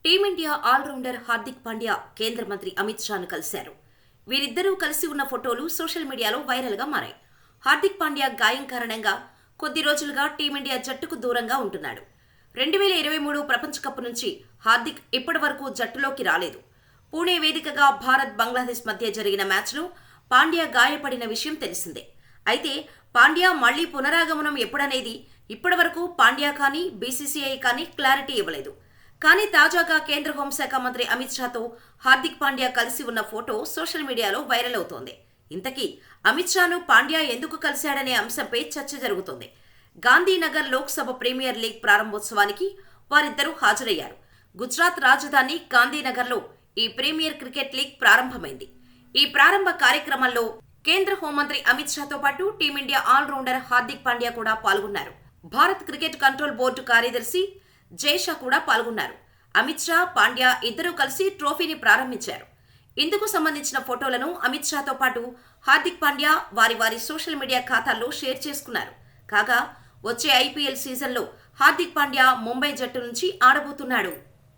Team India allrounder Hardik Pandya కేంద్ర మంత్రి అమిత్ షాను కలిశారు. వీరిద్దరూ కలిసి ఉన్న ఫోటోలు సోషల్ మీడియాలో వైరల్గా మారాయి. హార్దిక్ పాండ్యా గాయం కారణంగా కొద్ది రోజులుగా టీమిండియా జట్టుకు దూరంగా ఉంటున్నాడు. 2023 ప్రపంచ కప్ నుంచి హార్దిక్ ఇప్పటివరకు జట్టులోకి రాలేదు. పూణే వేదికగా భారత్ బంగ్లాదేశ్ మధ్య జరిగిన మ్యాచ్లో పాండ్యా గాయపడిన విషయం తెలిసిందే. అయితే పాండ్యా మళ్లీ పునరాగమనం ఎప్పుడనేది ఇప్పటివరకు పాండ్యా కానీ బీసీసీఐ కానీ క్లారిటీ ఇవ్వలేదు. కానీ తాజాగా కేంద్ర హోంశాఖ మంత్రి అమిత్ షాతో హార్దిక్ పాండ్యా కలిసి ఉన్న ఫోటో సోషల్ మీడియాలో వైరల్ అవుతోంది. ఇంతకీ అమిత్ షాను పాండ్యా ఎందుకు కలిశాడనే అంశంపై చర్చ జరుగుతోంది. గాంధీనగర్ లోక్సభ ప్రీమియర్ లీగ్ ప్రారంభోత్సవానికి వారిద్దరూ హాజరయ్యారు. గుజరాత్ రాజధాని గాంధీనగర్లో ఈ ప్రీమియర్ క్రికెట్ లీగ్ ప్రారంభమైంది. ఈ ప్రారంభ కార్యక్రమంలో కేంద్ర హోంమంత్రి అమిత్ షాతో పాటు టీమిండియా ఆల్రౌండర్ హార్దిక్ పాండ్యా కూడా పాల్గొన్నారు. భారత్ క్రికెట్ కంట్రోల్ బోర్డు కార్యదర్శి జైషా కూడా పాల్గొన్నారు. అమిత్ షా, పాండ్యా ఇద్దరూ కలిసి ట్రోఫీని ప్రారంభించారు. ఇందుకు సంబంధించిన ఫోటోలను అమిత్ షాతో పాటు హార్దిక్ పాండ్యా వారి సోషల్ మీడియా ఖాతాల్లో షేర్ చేసుకున్నారు. కాగా వచ్చే ఐపీఎల్ సీజన్లో హార్దిక్ పాండ్యా ముంబై జట్టు నుంచి ఆడబోతున్నాడు.